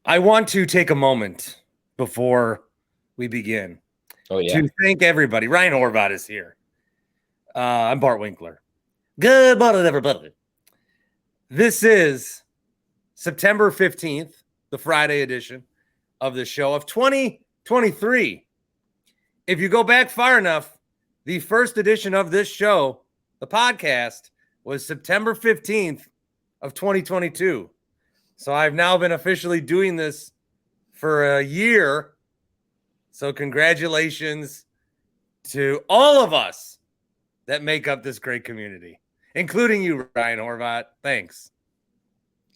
I want to take a moment before we begin to thank everybody. Ryan Horvat is here. I'm Bart Winkler. Good morning, everybody. This is September 15th, the Friday edition of the show of 2023. If you go back far enough, the first edition of this show, the podcast, was September 15th of 2022. So I've now been officially doing this for a year. So congratulations to all of us that make up this great community, including you, Ryan Horvat. Thanks.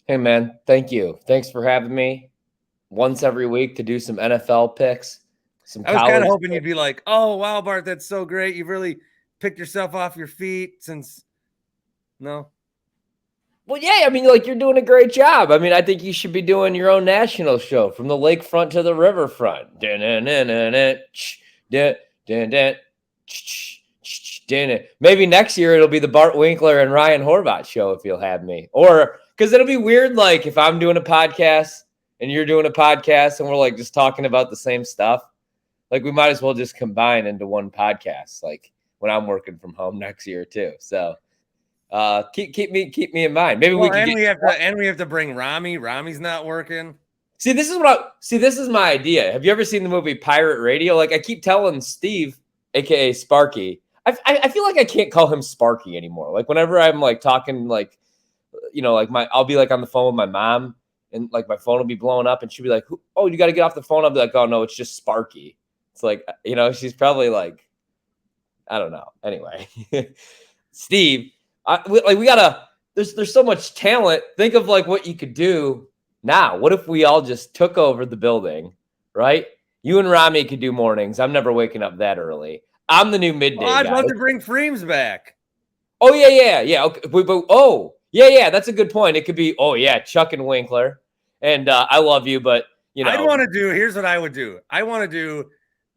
Hey, man. Thank you. Thanks for having me once every week to do some NFL picks. I was kind of hoping you'd be like, oh, wow, Bart, that's so great. You've really picked yourself off your feet since. No. Well, yeah, I mean, like, you're doing a great job. I mean, I think you should be doing your own national show from the lakefront to the riverfront. Maybe next year it'll be the Bart Winkler and Ryan Horvat show if you'll have me. Or because it'll be weird, like, if I'm doing a podcast and you're doing a podcast and we're, like, just talking about the same stuff. Like, we might as well just combine into one podcast, like, when I'm working from home next year, too. So. Keep me in mind. Maybe we have to bring Rami. Rami's not working. See, this is my idea. Have you ever seen the movie Pirate Radio? Like, I keep telling Steve, aka Sparky, I feel like I can't call him Sparky anymore. Like, whenever I'm like talking, like, you know, like I'll be like on the phone with my mom, and like my phone will be blowing up, and she'll be like, "Oh, you got to get off the phone." I'll be like, "Oh no, it's just Sparky." It's like, you know, she's probably like, I don't know. Anyway, Steve. We gotta. There's so much talent. Think of like what you could do now. What if we all just took over the building, right? You and Rami could do mornings. I'm never waking up that early. I'm the new midday guy. I'd love to bring Freems back. Oh yeah. Okay. Yeah. That's a good point. It could be. Oh yeah, Chuck and Winkler. And I love you, but you know. I'd want to do. Here's what I would do. I want to do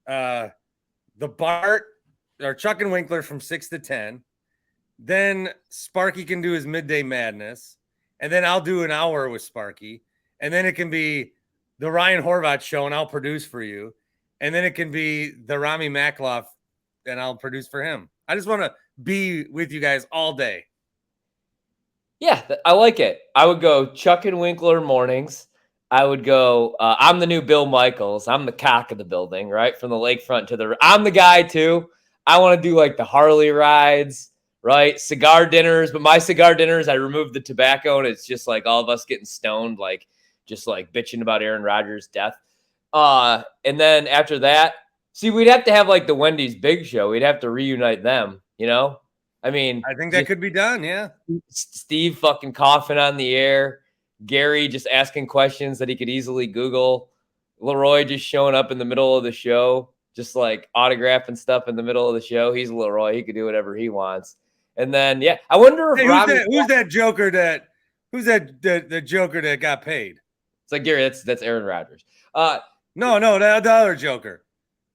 the Bart or Chuck and Winkler from 6 to 10. Then Sparky can do his midday madness, and then I'll do an hour with Sparky, and then it can be the Ryan Horvat show, and I'll produce for you, and then it can be the Rami Makloff, and I'll produce for him. I just want to be with you guys all day. Yeah, I like it. I would go Chuck and Winkler mornings. I would go, I'm the new Bill Michaels. I'm the cock of the building, right? From the lakefront to the, I'm the guy too. I want to do like the Harley rides. Right? Cigar dinners, but my cigar dinners, I removed the tobacco and it's just like all of us getting stoned, like just like bitching about Aaron Rodgers' death. And then after that, see, we'd have to have like the Wendy's Big Show. We'd have to reunite them, you know? I mean, I think that could be done, yeah. Steve fucking coughing on the air, Gary just asking questions that he could easily Google, Leroy just showing up in the middle of the show, just like autographing stuff in the middle of the show. He's Leroy. He could do whatever he wants. And then, yeah, I wonder if who's that joker that the joker that got paid? It's like, Gary, that's Aaron Rodgers. No, the other joker.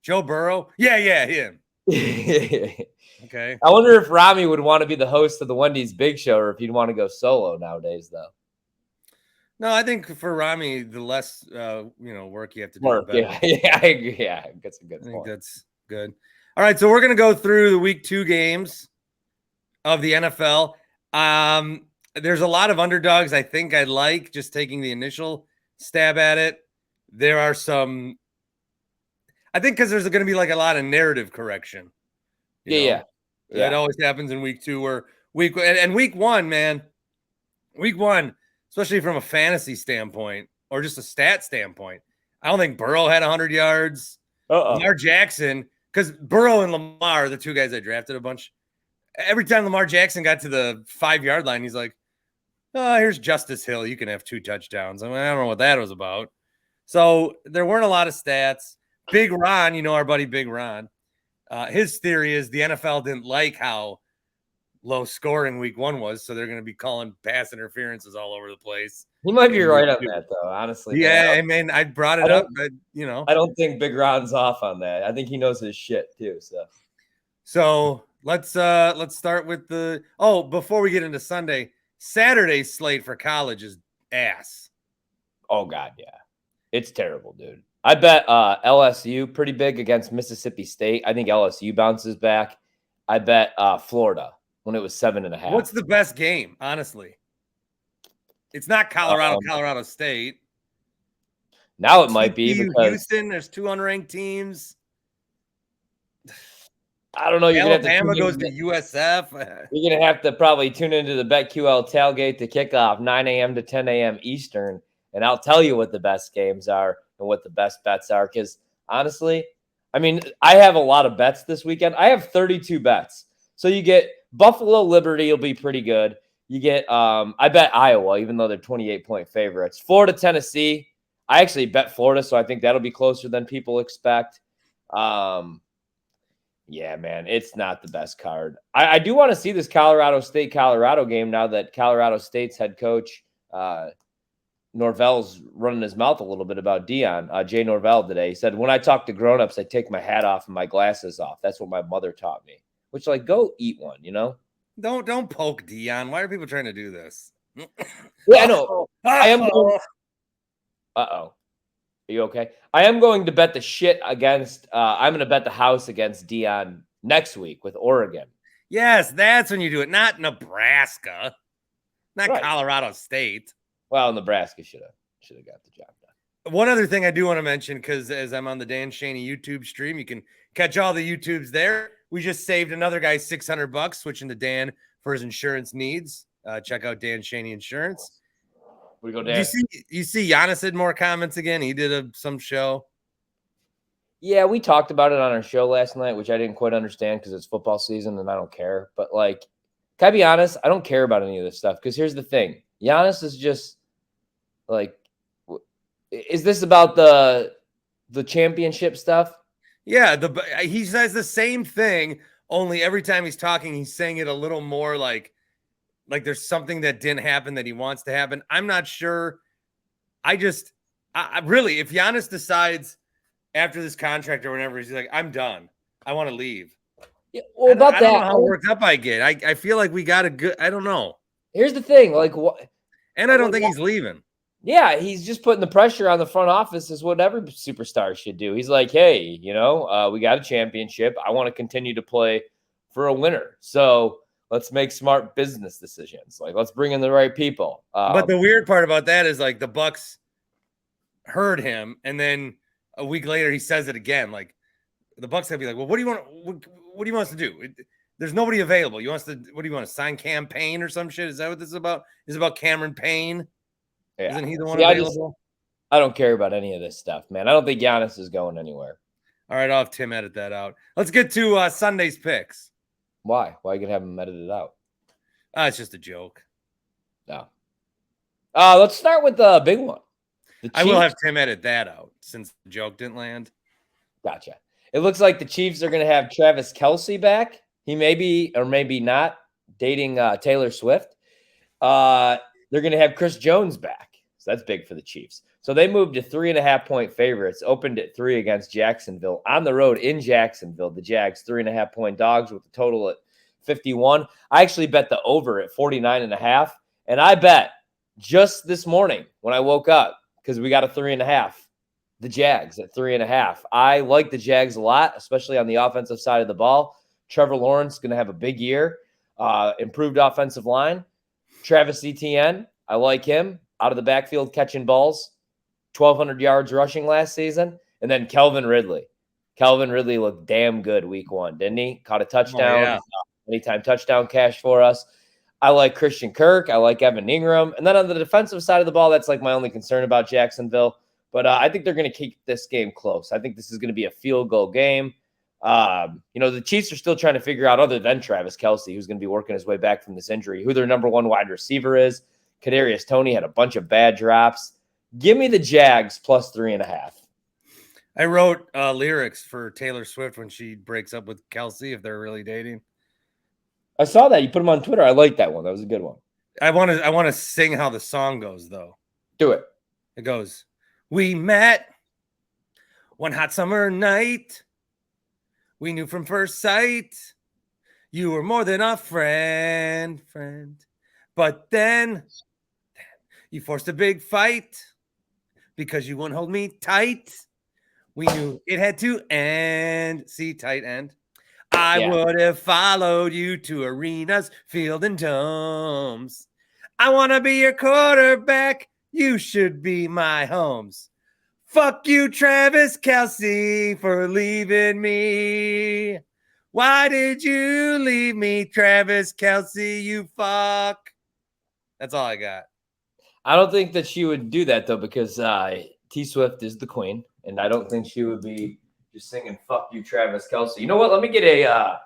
Joe Burrow? Yeah, him. Okay. I wonder if Rami would want to be the host of the Wendy's Big Show or if he'd want to go solo nowadays, though. No, I think for Rami, the less work you have to do. Yeah, I agree. Yeah, that's a good point. I think that's good. All right, so we're going to go through the week 2 games of the NFL. There's a lot of underdogs I think I like, just taking the initial stab at it. There are some, I think, because there's going to be like a lot of narrative correction. Yeah. That always happens in week 2 or week 1, man. Week 1, especially from a fantasy standpoint or just a stat standpoint. I don't think Burrow had 100 yards. Lamar Jackson, because Burrow and Lamar are the two guys I drafted a bunch. Every time Lamar Jackson got to the 5-yard line, he's like, oh, here's Justice Hill. You can have 2 touchdowns. I don't know what that was about. So there weren't a lot of stats. Big Ron, our buddy Big Ron, his theory is the NFL didn't like how low scoring week 1 was, so they're going to be calling pass interferences all over the place. He might be right on that, though, honestly. Yeah, I mean, I brought it up, but, I don't think Big Ron's off on that. I think he knows his shit, too, So let's start with before we get into Sunday, Saturday's slate for college is ass. Oh God, yeah. It's terrible, dude. I bet LSU pretty big against Mississippi State. I think LSU bounces back. I bet Florida when it was 7.5. What's the best game, honestly? It's not Colorado State. Now it might be because Houston. There's 2 unranked teams. I don't know. You're Alabama goes to USF. You're gonna have to probably tune into the BetQL tailgate to kick off 9 a.m. to 10 a.m. Eastern, and I'll tell you what the best games are and what the best bets are. Because honestly, I mean, I have a lot of bets this weekend. I have 32 bets. So you get Buffalo Liberty will be pretty good. You get I bet Iowa, even though they're 28-point favorites. Florida Tennessee. I actually bet Florida, so I think that'll be closer than people expect. Yeah, man, it's not the best card. I do want to see this Colorado State-Colorado game now that Colorado State's head coach Norvell's running his mouth a little bit about Deion. Jay Norvell today. He said, when I talk to grown-ups, I take my hat off and my glasses off. That's what my mother taught me. Which, like, go eat one, you know? Don't poke Deion. Why are people trying to do this? Yeah, I know. I am going... Uh-oh. Are you okay? I am going to bet the shit against I'm going to bet the house against Deion next week with Oregon. Yes, that's when you do it. Not Nebraska. Not right. Colorado State. Well, Nebraska should have got the job done. One other thing I do want to mention, because as I'm on the Dan Schani YouTube stream, you can catch all the YouTubes there. We just saved another guy $600 switching to Dan for his insurance needs. Check out Dan Schani Insurance. We go Dan. You see Giannis had more comments again. He did some show. Yeah, we talked about it on our show last night, which I didn't quite understand because it's football season and I don't care. But, like, can I be honest? I don't care about any of this stuff because here's the thing. Giannis is just, like, is this about the championship stuff? Yeah, he says the same thing, only every time he's talking, he's saying it a little more like there's something that didn't happen that he wants to happen. I'm not sure. I really, if Giannis decides after this contract or whenever, he's like, I'm done. I want to leave. Yeah, well, I don't know how worked up I get. I feel like we got a good, I don't know. Here's the thing. Like, what? And I don't think he's leaving. Yeah, he's just putting the pressure on the front office is what every superstar should do. He's like, hey, you know, we got a championship. I want to continue to play for a winner. So let's make smart business decisions. Like, let's bring in the right people. But the weird part about that is, like, the Bucks heard him, and then a week later he says it again. Like, the Bucks have to be like, well, what do you want us to do? There's nobody available. What do you want to sign Cam Payne or some shit? Is that what this is about? Is it about Cameron Payne? Yeah. Isn't he the one available? I don't care about any of this stuff, man. I don't think Giannis is going anywhere. All right, I'll have Tim edit that out. Let's get to Sunday's picks. Why? Why are you going to have him edit it out? It's just a joke. No. Let's start with the big one. I will have Tim edit that out since the joke didn't land. Gotcha. It looks like the Chiefs are going to have Travis Kelce back. He may be or maybe not dating Taylor Swift. They're going to have Chris Jones back. So that's big for the Chiefs. So they moved to 3.5-point favorites, opened at 3 against Jacksonville on the road in Jacksonville. The Jags 3.5-point dogs with a total at 51. I actually bet the over at 49.5. And I bet just this morning when I woke up, because we got a 3.5, the Jags at 3.5. I like the Jags a lot, especially on the offensive side of the ball. Trevor Lawrence is going to have a big year. Improved offensive line. Travis Etienne, I like him out of the backfield catching balls. 1,200 yards rushing last season. And then Calvin Ridley. Calvin Ridley looked damn good week 1, didn't he? Caught a touchdown. Yeah. Anytime touchdown cash for us. I like Christian Kirk. I like Evan Ingram. And then on the defensive side of the ball, that's like my only concern about Jacksonville. But I think they're going to keep this game close. I think this is going to be a field goal game. The Chiefs are still trying to figure out, other than Travis Kelce, who's going to be working his way back from this injury, who their number 1 wide receiver is. Kadarius Toney had a bunch of bad drops. Give me the Jags plus 3.5. I wrote lyrics for Taylor Swift when she breaks up with Kelce, if they're really dating. I saw that. You put them on Twitter. I like that one. That was a good one. I want to sing how the song goes, though. Do it. It goes, we met one hot summer night. We knew from first sight you were more than a friend. But then you forced a big fight. because you wouldn't hold me tight. We knew it had to end. See, tight end. I would have followed you to arenas, field, and domes. I want to be your quarterback. You should be my homes. Fuck you, Travis Kelce, for leaving me. Why did you leave me, Travis Kelce, you fuck? That's all I got. I don't think that she would do that, though, because T Swift is the queen, and I don't think she would be just singing "fuck you, Travis Kelce." You know what? Let me get a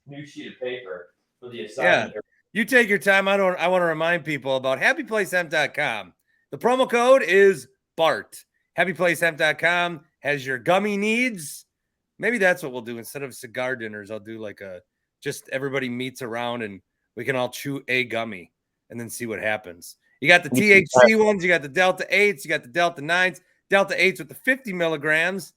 new sheet of paper for the assignment. Yeah, you take your time. I want to remind people about happyplacehemp.com. The promo code is BART. Happyplacehemp.com has your gummy needs. Maybe that's what we'll do instead of cigar dinners. I'll do like just everybody meets around and we can all chew a gummy and then see what happens. You got the THC ones, you got the Delta 8s, you got the Delta 9s, Delta 8s with the 50 milligrams.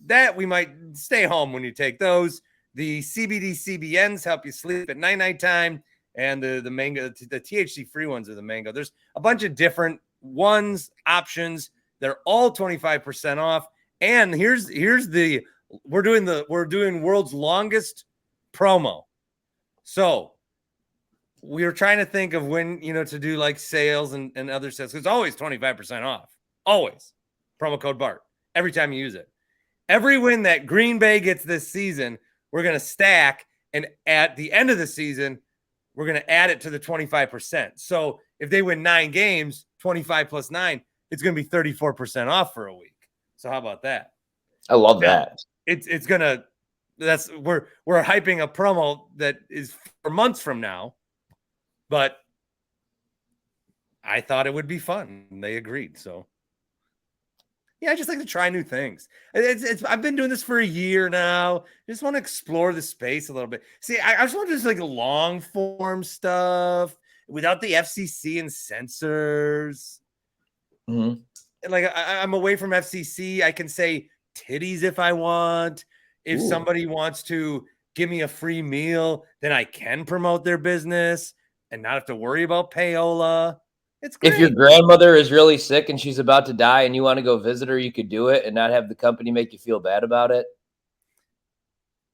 That we might stay home when you take those. The CBD CBNs help you sleep at night time, and the mango, the THC free ones are the mango. There's a bunch of different ones, options. They're all 25% off. And here's the we're doing world's longest promo. So we were trying to think of when, to do like sales and other sales. It's always 25% off. Always. Promo code BART. Every time you use it. Every win that Green Bay gets this season, we're going to stack. And at the end of the season, we're going to add it to the 25%. So if they win 9 games, 25 plus 9, it's going to be 34% off for a week. So how about that? I love that. It's going to, we're hyping a promo that is for months from now. But I thought it would be fun. They agreed. So, yeah, I just like to try new things. I've been doing this for a year now. I just want to explore the space a little bit. See, I just want to do like long form stuff without the FCC and censors. Mm-hmm. Like I'm away from FCC. I can say titties if I want. If somebody wants to give me a free meal, then I can promote their business and not have to worry about payola. It's great. If your grandmother is really sick and she's about to die and you want to go visit her, you could do it and not have the company make you feel bad about it.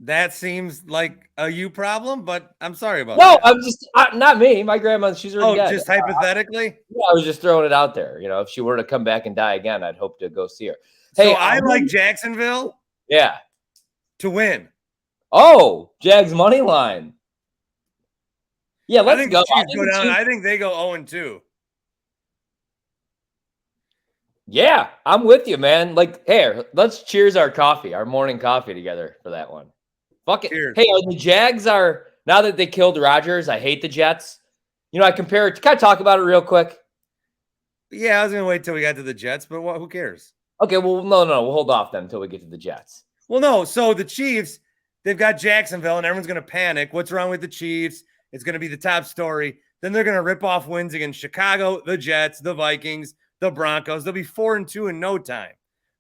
That seems like a you problem, but I'm sorry about that. No, I'm just not me. My grandmother, she's already dead. Just hypothetically? Yeah, I was just throwing it out there. If she were to come back and die again, I'd hope to go see her. Hey, so I like Jacksonville. Yeah. To win. Oh, Jags money line. Yeah, let's go. Go down. I think they go 0-2. Yeah, I'm with you, man. Like, hey, let's cheers our morning coffee together for that one. Fuck it. Cheers. Hey, the Jags are, now that they killed Rodgers, I hate the Jets. I compare it. Can I talk about it real quick? Yeah, I was going to wait till we got to the Jets, but who cares? Okay, well, no. We'll hold off then until we get to the Jets. Well, no. So the Chiefs, they've got Jacksonville, and everyone's going to panic. What's wrong with the Chiefs? It's going to be the top story. Then they're going to rip off wins against Chicago, the Jets, the Vikings, the Broncos. They'll be 4-2 in no time.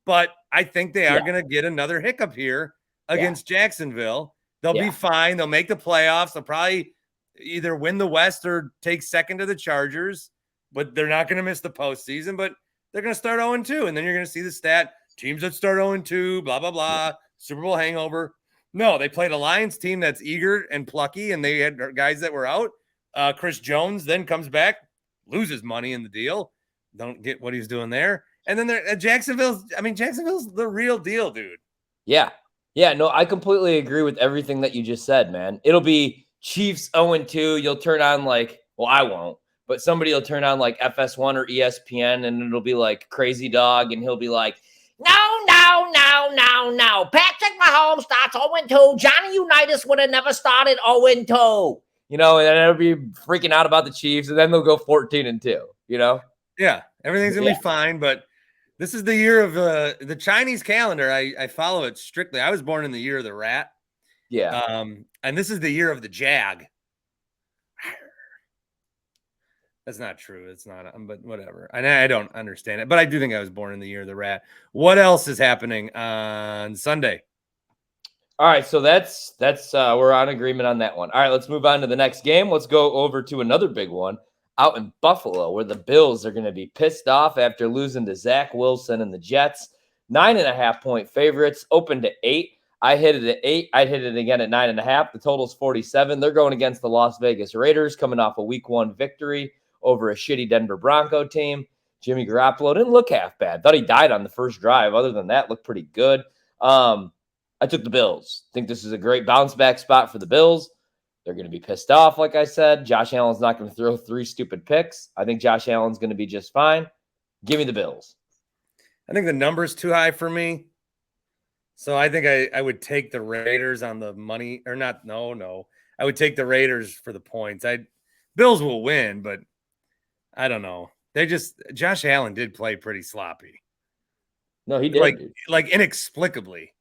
But I think they are going to get another hiccup here against Jacksonville. They'll be fine. They'll make the playoffs. They'll probably either win the West or take second to the Chargers. But they're not going to miss the postseason. But they're going to start 0-2. And then you're going to see the stat. Teams that start 0-2, blah, blah, blah. Super Bowl hangover. No, they played a Lions team that's eager and plucky, and they had guys that were out. Chris Jones then comes back, loses money in the deal. Don't get what he's doing there. And then Jacksonville's the real deal, dude. Yeah. Yeah, no, I completely agree with everything that you just said, man. It'll be Chiefs 0-2. You'll turn on I won't, but somebody will turn on FS1 or ESPN, and it'll be like Crazy Dog, and he'll be like, No. Patrick Mahomes starts 0-2. Johnny Unitas would have never started 0-2. And then it'll be freaking out about the Chiefs, and then they'll go 14-2, Yeah, everything's going to be fine, but this is the year of the Chinese calendar. I follow it strictly. I was born in the year of the rat. Yeah. And this is the year of the jag. That's not true. It's not, but whatever. And I don't understand it, but I do think I was born in the year of the rat. What else is happening on Sunday? All right, so that's we're on agreement on that one. All right, let's move on to the next game. Let's go over to another big one out in Buffalo, where the Bills are going to be pissed off after losing to Zach Wilson and the Jets. 9.5-point favorites, open to 8. I hit it at 8. I'd hit it again at 9.5. The total's 47. They're going against the Las Vegas Raiders, coming off a Week 1 victory over a shitty Denver Bronco team. Jimmy Garoppolo didn't look half bad. Thought he died on the first drive. Other than that, looked pretty good. I took the Bills. Think this is a great bounce back spot for the Bills. They're going to be pissed off, like I said. Josh Allen's not going to throw 3 stupid picks. I think Josh Allen's going to be just fine. Give me the Bills. I think the number's too high for me. So I think I would take the Raiders on the money, or not. No. I would take the Raiders for the points. Bills will win, but I don't know. Josh Allen did play pretty sloppy. No, he did. Like inexplicably.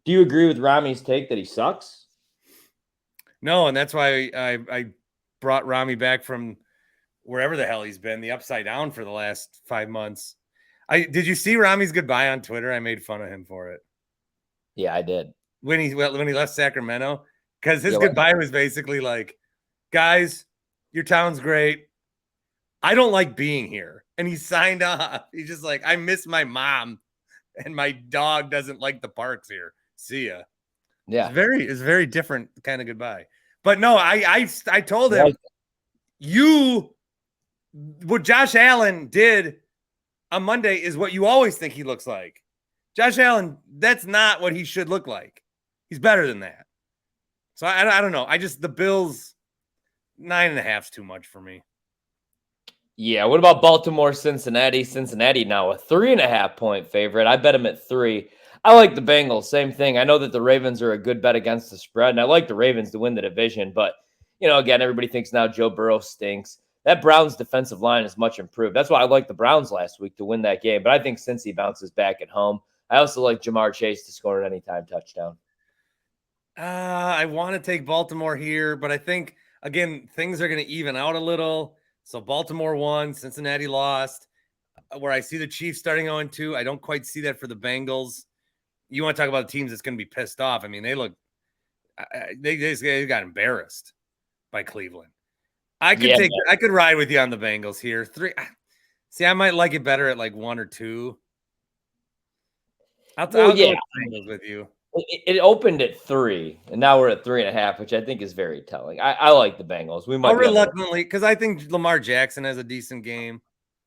Do you agree with Rami's take that he sucks? No, and that's why I brought Rami back from wherever the hell he's been, the upside down for the last 5 months. Did you see Rami's goodbye on Twitter? I made fun of him for it. Yeah, I did. When he left Sacramento, because his goodbye was basically like, guys, your town's great. I don't like being here. And he signed off. He's just like, I miss my mom, and my dog doesn't like the parks here. See ya. Yeah. It's very different kind of goodbye. But no, I told him, what Josh Allen did on Monday is what you always think he looks like. Josh Allen, that's not what he should look like. He's better than that. So I don't know. The Bills, 9.5 is too much for me. Yeah. What about Baltimore, Cincinnati? Cincinnati now a 3.5-point favorite. I bet him at 3. I like the Bengals. Same thing. I know that the Ravens are a good bet against the spread, and I like the Ravens to win the division. But, again, everybody thinks now Joe Burrow stinks. That Browns defensive line is much improved. That's why I liked the Browns last week to win that game. But I think Cincy bounces back at home. I also like Jamar Chase to score an anytime touchdown. I want to take Baltimore here, but I think, again, things are going to even out a little. So Baltimore won, Cincinnati lost. Where I see the Chiefs starting 0-2, I don't quite see that for the Bengals. You want to talk about the teams that's going to be pissed off. I mean, they got embarrassed by Cleveland. I could ride with you on the Bengals here. 3. See, I might like it better at like 1 or 2. I'll go with Bengals with you. It opened at 3, and now we're at 3.5, which I think is very telling. I like the Bengals. We might reluctantly, because I think Lamar Jackson has a decent game.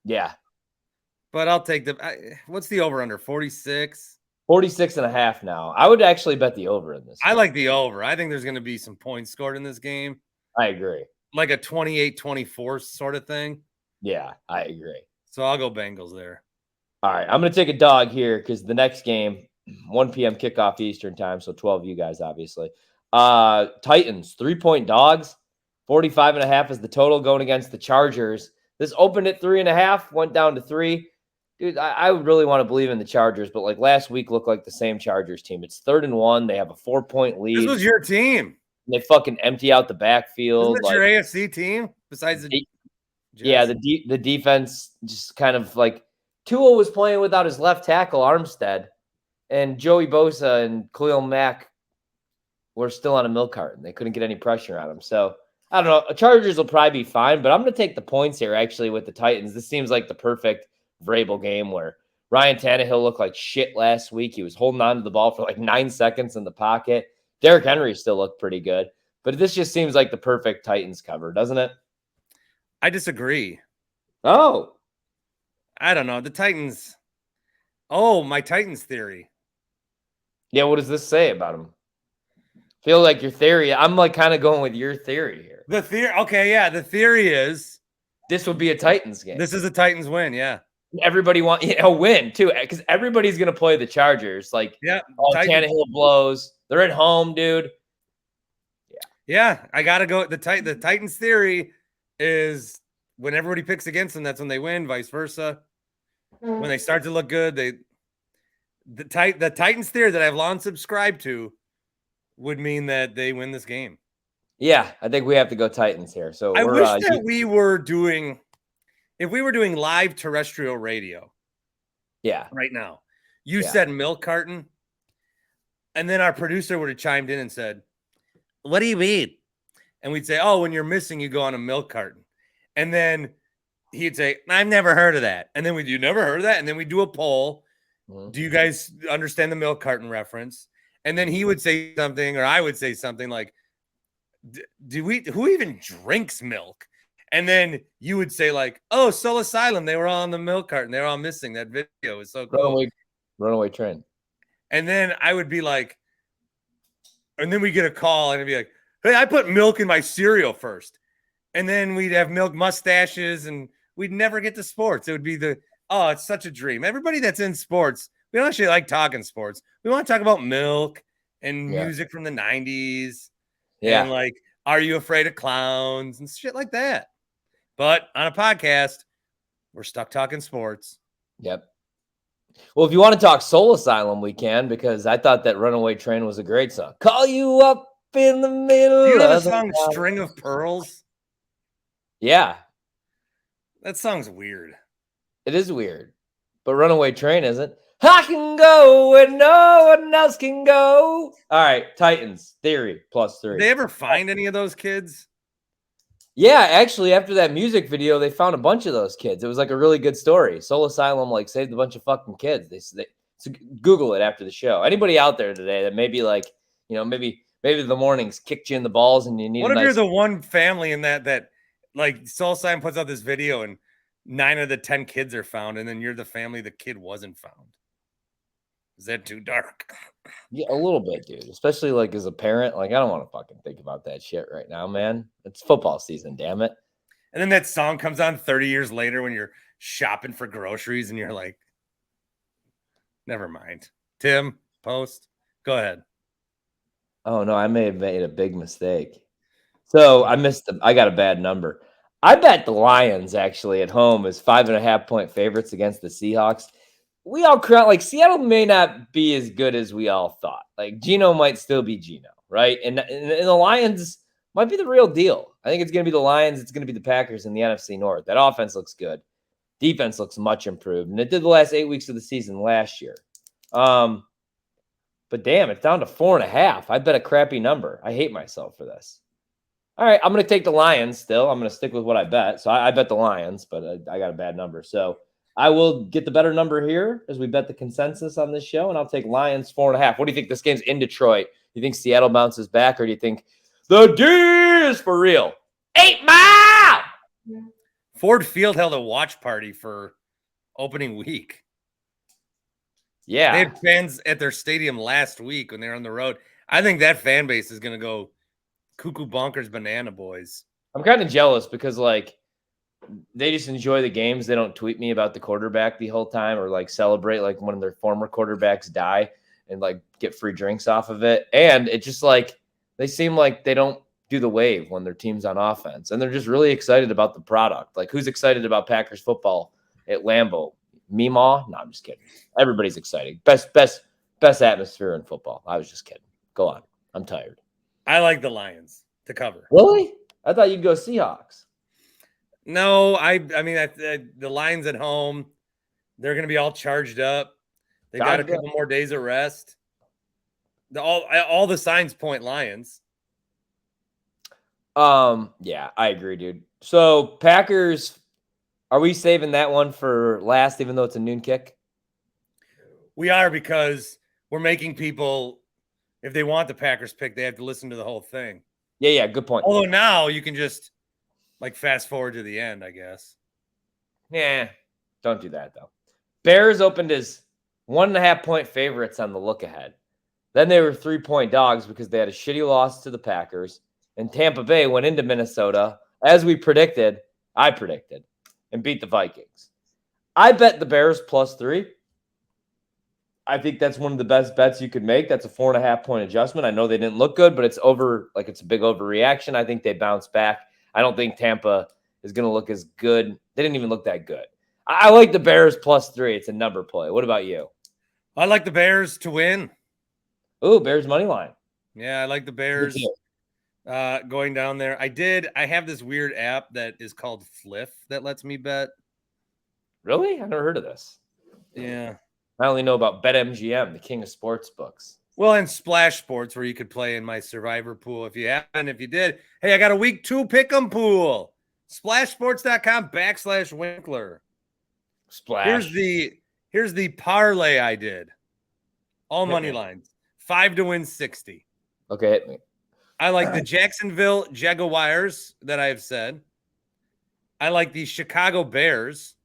Yeah. But I'll take what's the over under? 46? 46.5 now. I would actually bet the over in this game. I like the over. I think there's going to be some points scored in this game. I agree. Like a 28-24 sort of thing. Yeah, I agree. So I'll go Bengals there. All right, I'm going to take a dog here because the next game, 1 p.m. kickoff Eastern time, so 12 of you guys, obviously. Titans, 3-point dogs. 45.5 is the total going against the Chargers. This opened at 3.5, went down to 3. Dude, I would really want to believe in the Chargers, but like last week looked like the same Chargers team. It's 3rd and 1. They have a 4-point lead. This was your team. They fucking empty out the backfield. Isn't it your AFC team besides the Yeah, the defense just kind of like Tua was playing without his left tackle, Armstead, and Joey Bosa and Khalil Mack were still on a milk carton. They couldn't get any pressure on him. So I don't know. Chargers will probably be fine, but I'm going to take the points here actually with the Titans. This seems like the perfect Vrabel game where Ryan Tannehill looked like shit last week. He was holding on to the ball for like 9 seconds in the pocket. Derrick Henry still looked pretty good, but this just seems like the perfect Titans cover, doesn't it? I disagree. Oh, I don't know. The Titans. Oh, my Titans theory. Yeah, what does this say about them? Feel like your theory. I'm like kind of going with your theory here. The theory. Okay, yeah. The theory is this would be a Titans game. This is a Titans win. Yeah. Everybody wants a win too, because everybody's gonna play the Chargers. Like, yeah, Tannehill blows. They're at home, dude. Yeah. I gotta go. The Titans theory is when everybody picks against them, that's when they win. Vice versa. When they start to look good, the Titans theory that I've long subscribed to would mean that they win this game. Yeah, I think we have to go Titans here. So I wish that we were doing. If we were doing live terrestrial radio, right now, you said milk carton, and then our producer would have chimed in and said, "What do you mean?" And we'd say, "Oh, when you're missing, you go on a milk carton." And then he'd say, I've never heard of that. And then you never heard of that? And then we do a poll. Do you guys understand the milk carton reference? And then he would say something, or I would say something like, who even drinks milk? And then you would say like, oh, Soul Asylum, they were all on the milk carton. They were all missing. That video was so cool. Runaway Train. And then I would be like, and then we get a call and it'd be like, hey, I put milk in my cereal first. And then we'd have milk mustaches and we'd never get to sports. It would be it's such a dream. Everybody that's in sports, we don't actually like talking sports. We want to talk about milk and music from the 90s. Yeah. And like, are you afraid of clowns and shit like that? But on a podcast, we're stuck talking sports. Yep. Well, if you want to talk Soul Asylum, we can, because I thought that Runaway Train was a great song. Call you up in the middle. You know the song String of Pearls? Yeah. That song's weird. It is weird. But Runaway Train isn't. I can go where no one else can go. All right, Titans, Theory, +3. Did they ever find any of those kids? Yeah, actually, after that music video, they found a bunch of those kids. It was like a really good story. Soul Asylum like saved a bunch of fucking kids. So Google it after the show. Anybody out there today that maybe like, maybe the mornings kicked you in the balls and you need. What if you're the one family in that like Soul Asylum puts out this video and 9 of the 10 kids are found, and then you're the family the kid wasn't found? Is that too dark? Yeah, a little bit, dude. Especially like as a parent, like I don't want to fucking think about that shit right now, man. It's football season, damn it. And then that song comes on 30 years later when you're shopping for groceries and you're like, never mind. Tim, post. Go ahead. Oh no, I may have made a big mistake. So I got a bad number. I bet the Lions actually at home is 5.5-point favorites against the Seahawks. We all count like Seattle may not be as good as we all thought. Like Geno might still be Geno, right? And the Lions might be the real deal. I think it's going to be the Lions. It's going to be the Packers in the NFC North. That offense looks good. Defense looks much improved. And it did the last 8 weeks of the season last year. But damn, it's down to 4.5. I bet a crappy number. I hate myself for this. All right, I'm going to take the Lions still. I'm going to stick with what I bet. So I bet the Lions, but I got a bad number. So I will get the better number here as we bet the consensus on this show, and I'll take Lions 4.5. What do you think? This game's in Detroit. Do you think Seattle bounces back, or do you think the D is for real? 8 Mile! Ford Field held a watch party for opening week. Yeah. They had fans at their stadium last week when they were on the road. I think that fan base is going to go cuckoo bonkers banana boys. I'm kind of jealous because, like, they just enjoy the games. They don't tweet me about the quarterback the whole time or like celebrate like one of their former quarterbacks die and like get free drinks off of it. And it just like they seem like they don't do the wave when their team's on offense, and they're just really excited about the product. Like, who's excited about Packers football at Lambeau? Meemaw? No, I'm just kidding. Everybody's excited. Best atmosphere in football. I was just kidding. Go on. I'm tired. I like the Lions to cover. Really? I thought you'd go Seahawks. No, I mean, the Lions at home, they're going to be all charged up. They got a couple more days of rest. All the signs point Lions. Yeah, I agree, dude. So Packers, are we saving that one for last, even though it's a noon kick? We are, because we're making people, if they want the Packers pick, they have to listen to the whole thing. Yeah, good point. Although now you can just like fast forward to the end, I guess. Yeah, don't do that though. Bears opened as 1.5-point favorites on the look ahead. Then they were 3-point dogs because they had a shitty loss to the Packers. And Tampa Bay went into Minnesota, as I predicted, and beat the Vikings. I bet the Bears +3. I think that's one of the best bets you could make. That's a 4.5-point adjustment. I know they didn't look good, but it's over. Like, it's a big overreaction. I think they bounce back. I don't think Tampa is going to look as good. They didn't even look that good. I like the Bears +3. It's a number play. What about you? I like the Bears to win. Ooh, Bears money line. Yeah, I like the Bears going down there. I have this weird app that is called Fliff that lets me bet. Really? I've never heard of this. Yeah. I only know about BetMGM, the king of sports books. Well, and Splash Sports, where you could play in my Survivor pool if you haven't. If you did, hey, I got a week 2 pick'em pool. Splashsports.com/Winkler. Splash. Here's the parlay I did. All money lines. 5 to win 60. Okay, hit me. I like the Jacksonville Jaguars that I've said. I like the Chicago Bears.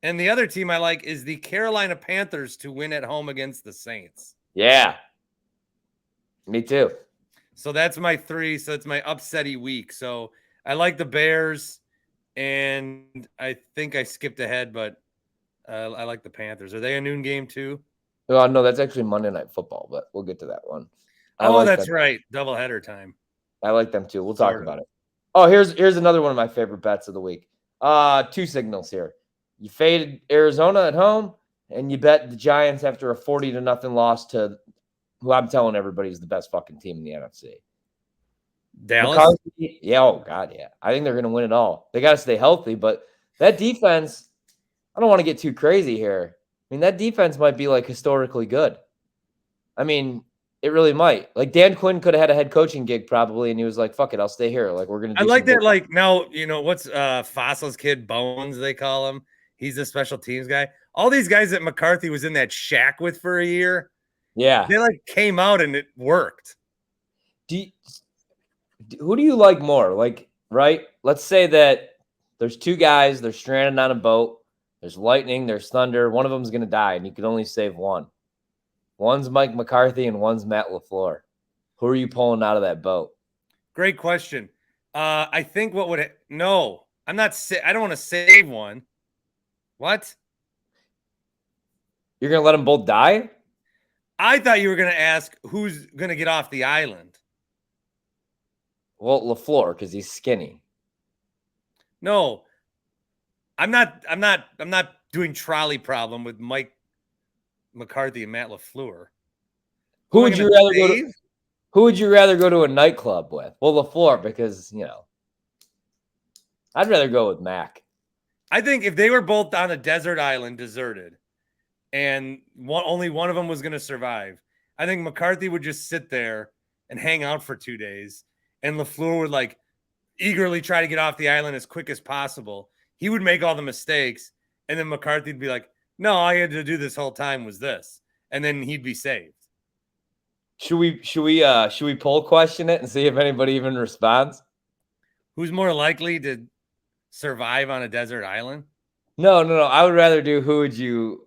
And the other team I like is the Carolina Panthers to win at home against the Saints. Yeah. Me too. So that's my 3. So it's my upsetty week. So I like the Bears, and I think I skipped ahead, but I like the Panthers. Are they a noon game too? Oh, no, that's actually Monday Night Football, but we'll get to that one. That's right. Doubleheader time. I like them too. We'll talk about it. Oh, here's another one of my favorite bets of the week. 2 signals here. You faded Arizona at home, and you bet the Giants after a 40-0 loss to who I'm telling everybody is the best fucking team in the NFC. Dallas? McCarthy, yeah, oh, God, yeah. I think they're going to win it all. They got to stay healthy, but that defense, I don't want to get too crazy here. I mean, that defense might be, like, historically good. I mean, it really might. Like, Dan Quinn could have had a head coaching gig probably, and he was like, fuck it, I'll stay here. Like, we're going to do I like that, like, now, what's Fossil's kid, Bones, they call him. He's a special teams guy. All these guys that McCarthy was in that shack with for a year. Yeah. They, like, came out and it worked. Who do you like more? Like, right? Let's say that there's 2 guys, they're stranded on a boat. There's lightning, there's thunder. One of them's going to die, and you can only save one. One's Mike McCarthy and one's Matt LaFleur. Who are you pulling out of that boat? Great question. I think no, I'm not. I don't want to save one. What? You're going to let them both die? I thought you were going to ask who's going to get off the island. Well, LaFleur, because he's skinny. No, I'm not doing trolley problem with Mike McCarthy and Matt LaFleur. Who would you rather go to a nightclub with? Well, LaFleur, because I'd rather go with Mac. I think if they were both on a desert island, deserted, and only one of them was going to survive, I think McCarthy would just sit there and hang out for 2 days, and LaFleur would like eagerly try to get off the island as quick as possible. He would make all the mistakes, and then McCarthy'd be like, no, all I had to do this whole time was this. And then he'd be saved. Should we poll question it and see if anybody even responds? Who's more likely to survive on a desert island? No. I would rather do who would you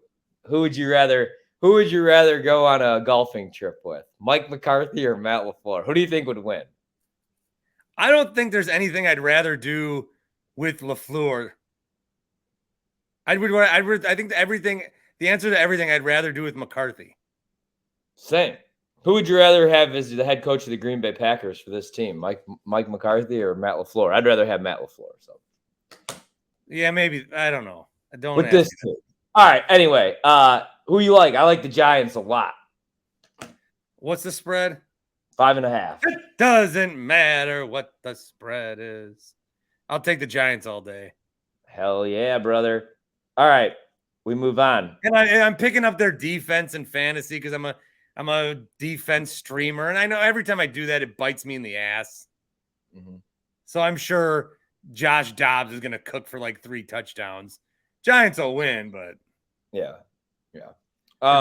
rather go on a golfing trip with? Mike McCarthy or Matt LaFleur? Who do you think would win? I don't think there's anything I'd rather do with LaFleur. I think the answer to everything I'd rather do with McCarthy. Same. Who would you rather have as the head coach of the Green Bay Packers for this team? Mike McCarthy or Matt LaFleur? I'd rather have Matt LaFleur. So yeah, maybe. I don't know. I don't with this team. All right. Anyway, who you like? I like the Giants a lot. What's the spread? 5.5. It doesn't matter what the spread is. I'll take the Giants all day. Hell yeah, brother. All right, we move on. And I'm picking up their defense in fantasy because I'm a defense streamer, and I know every time I do that, it bites me in the ass. Mm-hmm. So I'm sure Josh Dobbs is going to cook for like 3 touchdowns. Giants will win, but yeah.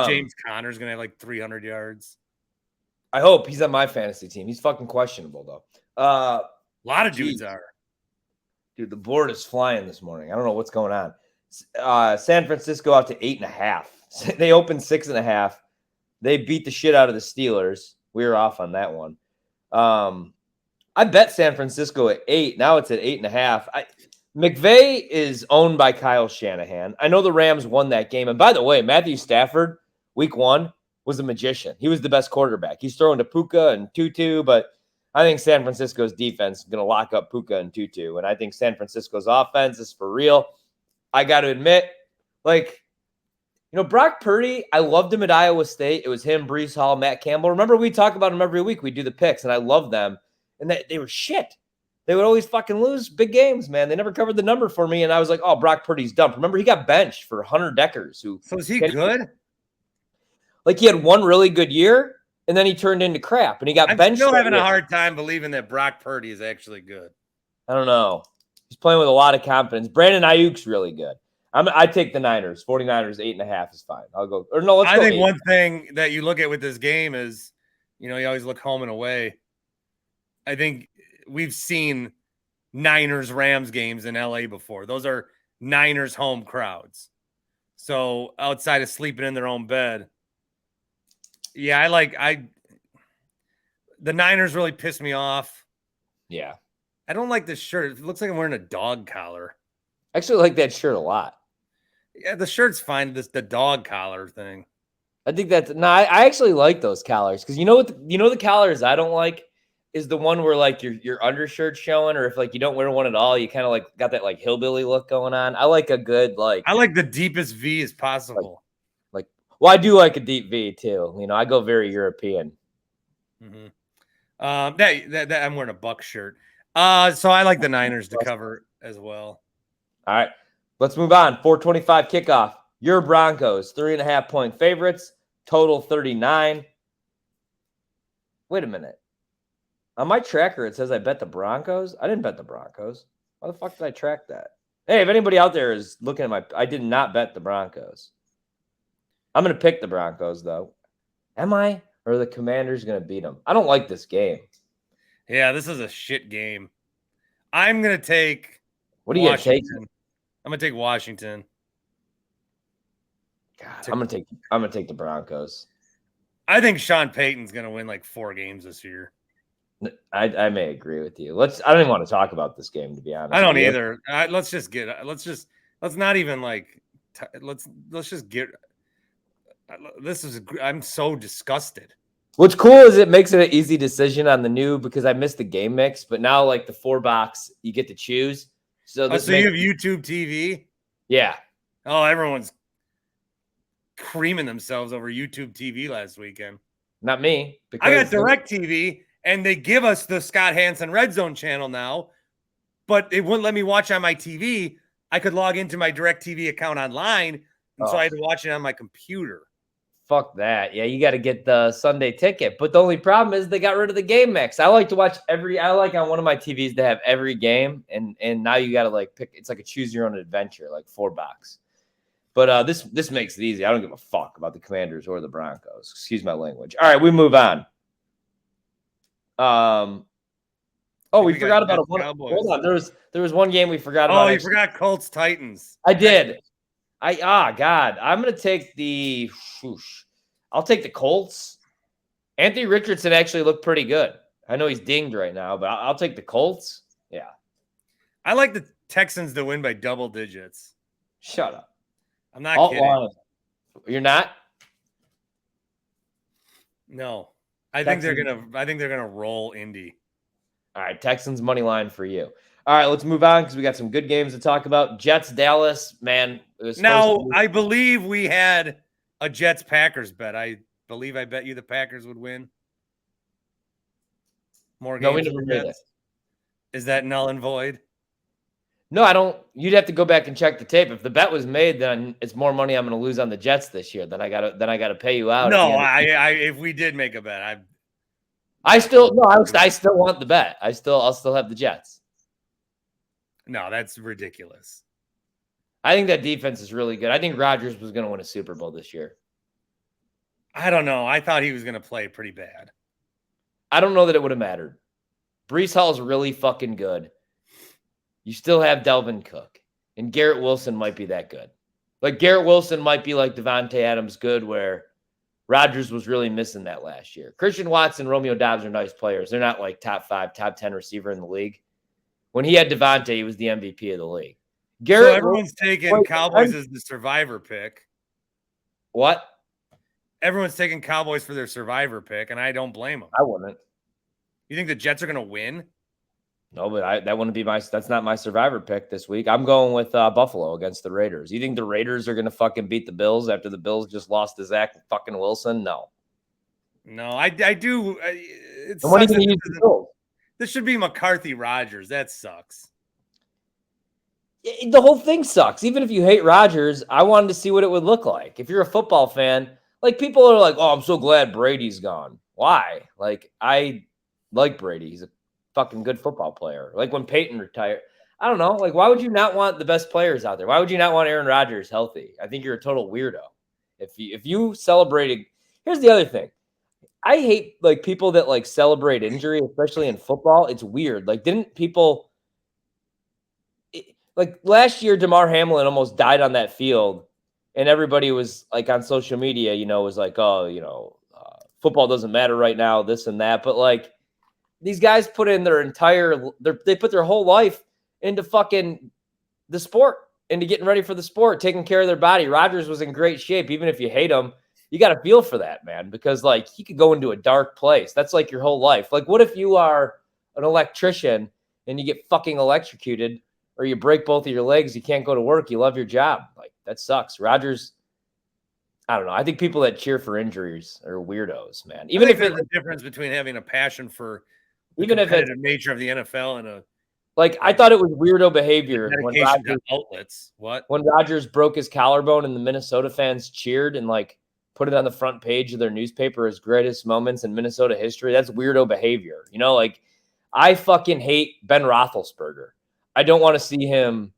James Conner's going to have like 300 yards. I hope he's on my fantasy team. He's fucking questionable though. A lot of dudes are. Dude, the board is flying this morning. I don't know what's going on. San Francisco out to 8.5. They opened 6.5. They beat the shit out of the Steelers. We were off on that one. I bet San Francisco at 8. Now it's at 8.5. McVay is owned by Kyle Shanahan. I know the Rams won that game. And by the way, Matthew Stafford, week 1, was a magician. He was the best quarterback. He's throwing to Puka and Tutu, but I think San Francisco's defense is going to lock up Puka and Tutu. And I think San Francisco's offense is for real. I got to admit, Brock Purdy, I loved him at Iowa State. It was him, Breece Hall, Matt Campbell. Remember, we talk about him every week. We do the picks, and I love them. And they were shit. They would always fucking lose big games, man. They never covered the number for me, and I was like, oh, Brock Purdy's dumped. Remember, he got benched for Hunter Deckers. So is he good? Like, he had one really good year, and then he turned into crap, and he got benched. I'm still having a hard time believing that Brock Purdy is actually good. I don't know. He's playing with a lot of confidence. Brandon Ayuk's really good. I take the Niners. 49ers, 8.5 is fine. I'll go. Or no, let's go. I think 8. One thing that you look at with this game is, you always look home and away. I think we've seen Niners-Rams games in LA before. Those are Niners home crowds. So outside of sleeping in their own bed, yeah, the Niners really piss me off. Yeah. I don't like this shirt. It looks like I'm wearing a dog collar. I actually like that shirt a lot. Yeah, the shirt's fine. The dog collar thing. I think that's I actually like those collars because the collars I don't like is the one where like your undershirt's showing, or if like you don't wear one at all, you kind of like got that like hillbilly look going on. I like a good I like the deepest V as possible. Well, I do like a deep V too. I go very European. Mm-hmm. That I'm wearing a Bucks shirt. So I like the Niners to cover as well. All right, let's move on. 4:25 kickoff. Your Broncos, 3.5-point favorites. Total 39. Wait a minute. On my tracker, it says I bet the Broncos. I didn't bet the Broncos. Why the fuck did I track that? Hey, if anybody out there is looking at I did not bet the Broncos. I'm going to pick the Broncos, though. Am I? Or are the Commanders going to beat them? I don't like this game. Yeah, this is a shit game. I'm going to take What are you going to take? I'm going to take Washington. God, I'm gonna take the Broncos. I think Sean Payton's gonna win like 4 games this year. I may agree with you. I don't even want to talk about this game, to be honest. I don't either. Let's not even like. Let's just get. I'm so disgusted. What's cool is it makes it an easy decision on the new because I missed the game mix, but now like the 4 box you get to choose. So you have YouTube TV. Yeah. Oh, everyone's creaming themselves over YouTube TV last weekend. Not me. I got DirecTV, and they give us the Scott Hansen Red Zone channel now, but it wouldn't let me watch on my TV. I could log into my DirecTV account online, and so I had to watch it on my computer. Fuck that. Yeah, you got to get the Sunday ticket. But the only problem is they got rid of the game mix. I like to watch I like on one of my TVs to have every game, and now you got to like pick. It's like a choose your own adventure, like 4 box. But this makes it easy. I don't give a fuck about the Commanders or the Broncos. Excuse my language. All right, we move on. We forgot about one. Hold on, there was one game we forgot about. Oh, you forgot Colts Titans. I did. God, I'm gonna take the. I'll take the Colts. Anthony Richardson actually looked pretty good. I know he's dinged right now, but I'll take the Colts. Yeah. I like the Texans to win by double digits. Shut up. I'm not kidding. You're not? No. I think they're gonna roll Indy. All right, Texans money line for you. All right, let's move on because we got some good games to talk about. Jets, Dallas, man. I believe we had a Jets Packers bet. I believe I bet you the Packers would win. More games. No, we never made that. Is that null and void? No, I don't. You'd have to go back and check the tape. If the bet was made, then it's more money I'm going to lose on the Jets this year. Then I gotta pay you out. No, if we did make a bet, I still want the bet. I'll still have the Jets. No, that's ridiculous. I think that defense is really good. I think Rodgers was going to win a Super Bowl this year. I don't know. I thought he was going to play pretty bad. I don't know that it would have mattered. Breece Hall's really fucking good. You still have Delvin Cook. And Garrett Wilson might be that good. Like Garrett Wilson might be like Devontae Adams good, where Rodgers was really missing that last year. Christian Watson, Romeo Doubs are nice players. They're not like top 5, top 10 receiver in the league. When he had Devontae, he was the MVP of the league. So everyone's taking Cowboys as the survivor pick. What? Everyone's taking Cowboys for their survivor pick, and I don't blame them. I wouldn't. You think the Jets are going to win? No, but that wouldn't be that's not my survivor pick this week. I'm going with Buffalo against the Raiders. You think the Raiders are going to fucking beat the Bills after the Bills just lost to Zach fucking Wilson? No. No, I do. This should be McCarthy Rodgers. That sucks. The whole thing sucks. Even if you hate Rodgers, I wanted to see what it would look like. If you're a football fan, like people are like, oh, I'm so glad Brady's gone. Why? Like, I like Brady. He's a fucking good football player. Like when Peyton retired, I don't know. Like, why would you not want the best players out there? Why would you not want Aaron Rodgers healthy? I think you're a total weirdo. If you celebrated, here's the other thing. I hate like people that like celebrate injury, especially in football. It's weird. Like, didn't people like last year? DeMar Hamlin almost died on that field, and everybody was like on social media, was like, oh, football doesn't matter right now, this and that. But like, these guys put in they put their whole life into fucking the sport, into getting ready for the sport, taking care of their body. Rodgers was in great shape. Even if you hate him, you got to feel for that, man, because like he could go into a dark place. That's like your whole life. Like, what if you are an electrician and you get fucking electrocuted or you break both of your legs? You can't go to work. You love your job. Like, that sucks. Rodgers, I don't know. I think people that cheer for injuries are weirdos, man. Even if there's a difference between having a passion for the competitive nature of the NFL and I thought it was weirdo behavior when Rodgers broke his collarbone and the Minnesota fans cheered and like put it on the front page of their newspaper as greatest moments in Minnesota history. That's weirdo behavior. Like I fucking hate Ben Roethlisberger. I don't want to see him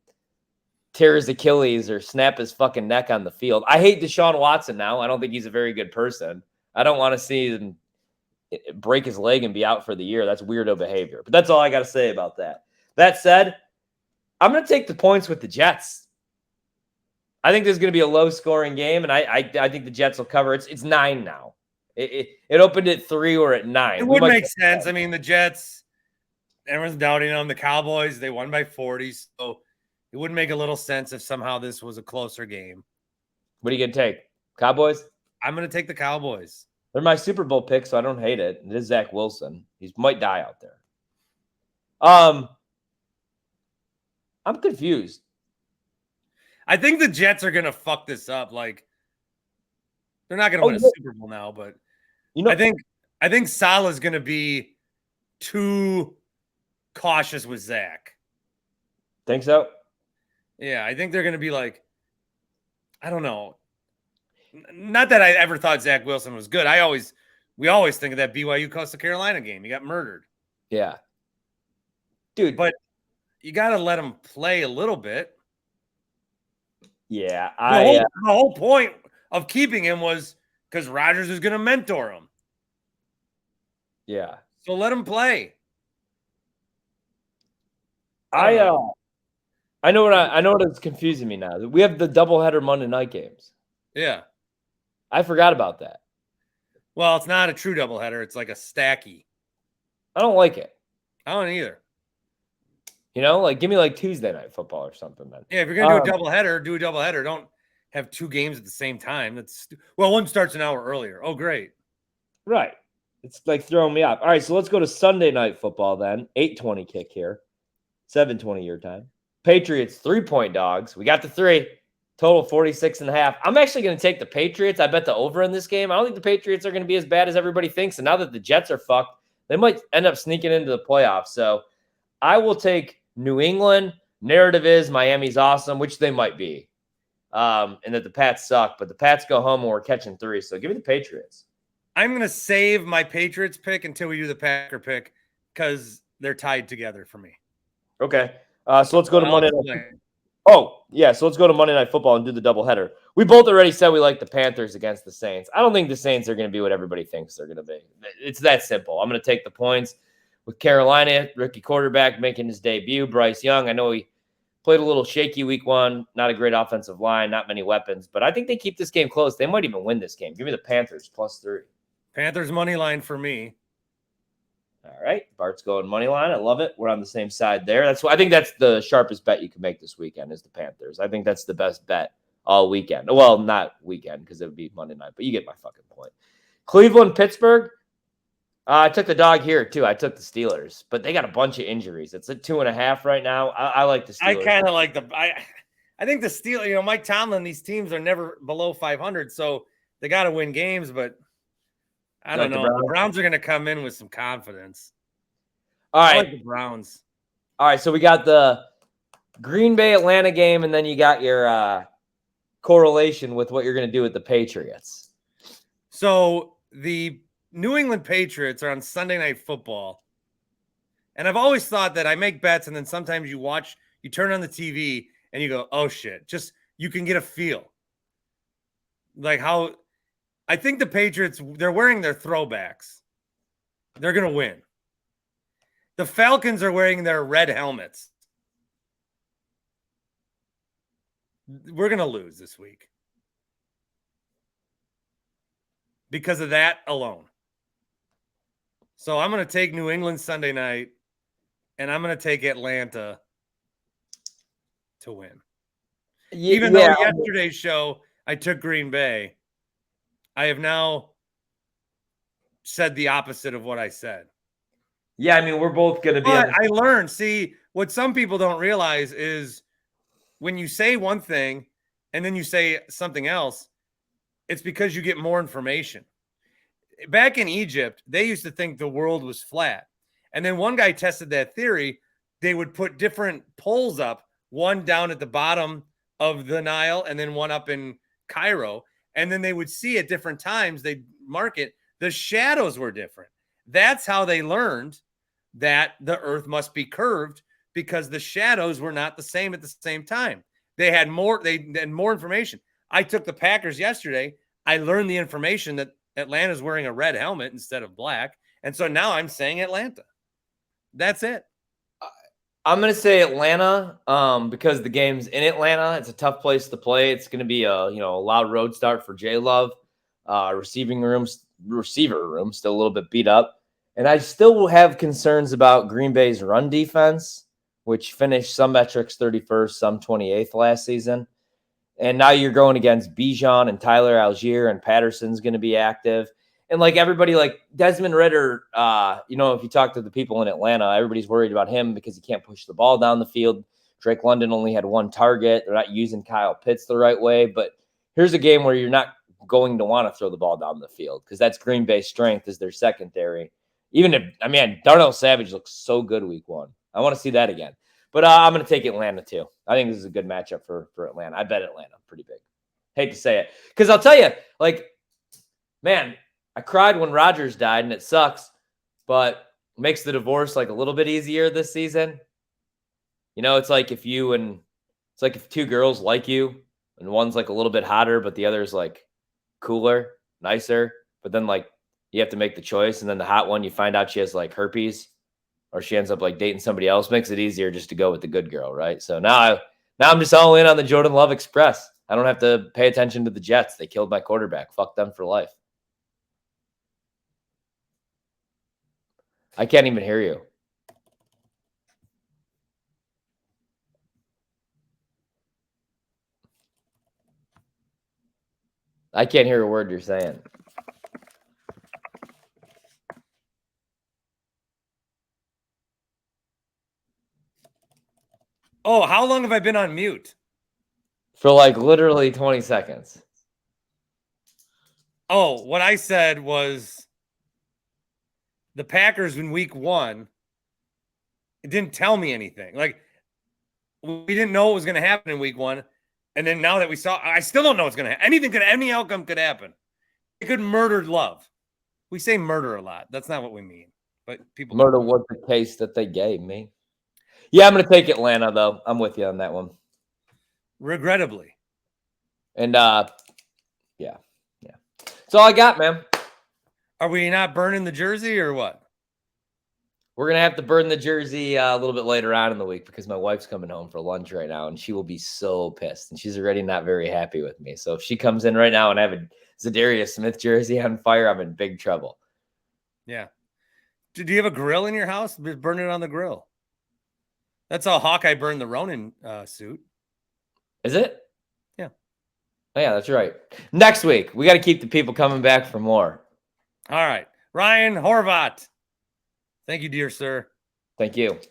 tear his Achilles or snap his fucking neck on the field. I hate Deshaun Watson now. I don't think he's a very good person. I don't want to see him break his leg and be out for the year. That's weirdo behavior. But that's all I got to say about that. That said, I'm going to take the points with the Jets. I think there's going to be a low-scoring game, and I think the Jets will cover. It's 9 now. It opened at 3 or at 9. It would make sense. I mean, the Jets, everyone's doubting them. The Cowboys, they won by 40, so it would make a little sense if somehow this was a closer game. What are you going to take? Cowboys? I'm going to take the Cowboys. They're my Super Bowl pick, so I don't hate it. It is Zach Wilson. He might die out there. I'm confused. I think the Jets are going to fuck this up. Like, they're not going to win a Super Bowl now, but I think Salah's going to be too cautious with Zach. Think so? Yeah, I think they're going to be like, I don't know. Not that I ever thought Zach Wilson was good. We always think of that BYU Coastal Carolina game. He got murdered. Yeah. Dude. But you got to let him play a little bit. Yeah. The whole point of keeping him was because Rodgers was going to mentor him. Yeah. So let him play. I know what is confusing me now. We have the doubleheader Monday night games. Yeah. I forgot about that. Well, it's not a true doubleheader. It's like a stacky. I don't like it. I don't either. Like give me like Tuesday night football or something then. Yeah, if you're going to do a doubleheader, do a doubleheader. Don't have 2 games at the same time. One starts an hour earlier. Oh, great. Right. It's like throwing me off. All right, so let's go to Sunday night football then. 8:20 kick here. 7:20 your time. Patriots 3-point dogs. We got the 3. Total 46.5. I'm actually going to take the Patriots. I bet the over in this game. I don't think the Patriots are going to be as bad as everybody thinks. And now that the Jets are fucked, they might end up sneaking into the playoffs. So I will take New England. Narrative is Miami's awesome, which they might be. And that the Pats suck. But the Pats go home and we're catching 3. So give me the Patriots. I'm going to save my Patriots pick until we do the Packer pick because they're tied together for me. Okay. So let's go to Monday night. Oh, yeah. So let's go to Monday Night Football and do the doubleheader. We both already said we like the Panthers against the Saints. I don't think the Saints are going to be what everybody thinks they're going to be. It's that simple. I'm going to take the points with Carolina, rookie quarterback making his debut, Bryce Young. I know he played a little shaky week 1, not a great offensive line, not many weapons, but I think they keep this game close. They might even win this game. Give me the Panthers +3. Panthers money line for me. All right. Bart's going money line. I love it. We're on the same side there. I think that's the sharpest bet you can make this weekend is the Panthers. I think that's the best bet all weekend. Well, not weekend because it would be Monday night, but you get my fucking point. Cleveland, Pittsburgh. I took the dog here too. I took the Steelers, but they got a bunch of injuries. It's at 2.5 right now. I like the Steelers. I kind of like I think the Steelers, Mike Tomlin, these teams are never below 500, so they got to win games, but I don't know. The Browns are going to come in with some confidence. All right. I like the Browns. All right. So we got the Green Bay Atlanta game, and then you got your correlation with what you're going to do with the Patriots. So the New England Patriots are on Sunday Night Football. And I've always thought that I make bets, and then sometimes you watch you turn on the TV and you go, oh shit, just, you can get a feel. Like how, I think the Patriots, they're wearing their throwbacks. They're going to win. The Falcons are wearing their red helmets. We're going to lose this week. Because of that alone. So I'm going to take New England Sunday night, and I'm going to take Atlanta to win. Even though yesterday's show, I took Green Bay, I have now said the opposite of what I said. Yeah, I mean, we're both going to be. But I learned, see, what some people don't realize is when you say one thing and then you say something else, it's because you get more information. Back in Egypt, they used to think the world was flat. And then one guy tested that theory. They would put different poles up, one down at the bottom of the Nile and then one up in Cairo. And then they would see at different times, they'd mark it, the shadows were different. That's how they learned that the earth must be curved, because the shadows were not the same at the same time. They had more information. I took the Packers yesterday. I learned the information that Atlanta's wearing a red helmet instead of black. And so now I'm saying Atlanta. That's it. I'm going to say Atlanta because the game's in Atlanta. It's a tough place to play. It's going to be a loud road start for J Love. Receiver room still a little bit beat up. And I still will have concerns about Green Bay's run defense, which finished some metrics 31st, some 28th last season. And now you're going against Bijan and Tyler Algier, and Patterson's going to be active. And like everybody, like Desmond Ridder, if you talk to the people in Atlanta, everybody's worried about him because he can't push the ball down the field. Drake London only had one target. They're not using Kyle Pitts the right way. But here's a game where you're not going to want to throw the ball down the field, because that's Green Bay's strength is their secondary. Darnell Savage looks so good week one. I want to see that again. But I'm going to take Atlanta too. I think this is a good matchup for Atlanta. I bet Atlanta pretty big. Hate to say it, because I'll tell you, man, I cried when Rodgers died, and it sucks, but it makes the divorce a little bit easier this season. It's like if two girls like you, and one's a little bit hotter, but the other's cooler, nicer, but then you have to make the choice, and then the hot one, you find out she has herpes, or she ends up dating somebody else. Makes it easier just to go with the good girl, right? So now I'm just all in on the Jordan Love Express. I don't have to pay attention to the Jets. They killed my quarterback. Fuck them for life. I can't even hear you. I can't hear a word you're saying. Oh, how long have I been on mute? For literally 20 seconds. Oh, what I said was the Packers in week one, it didn't tell me anything. We didn't know what was going to happen in week one. And then now that we saw, I still don't know what's going to happen. Any outcome could happen. It could murder Love. We say murder a lot. That's not what we mean. But people murder was the case that they gave me. Yeah, I'm going to take Atlanta, though. I'm with you on that one. Regrettably. And, yeah. That's all I got, man. Are we not burning the jersey or what? We're going to have to burn the jersey a little bit later on in the week, because my wife's coming home for lunch right now, and she will be so pissed. And she's already not very happy with me. So if she comes in right now and I have a Zadarius Smith jersey on fire, I'm in big trouble. Yeah. Do you have a grill in your house? Burn it on the grill. That's how Hawkeye burned the Ronin suit. Is it? Yeah. Oh, yeah, that's right. Next week, we got to keep the people coming back for more. All right. Ryan Horvat. Thank you, dear sir. Thank you.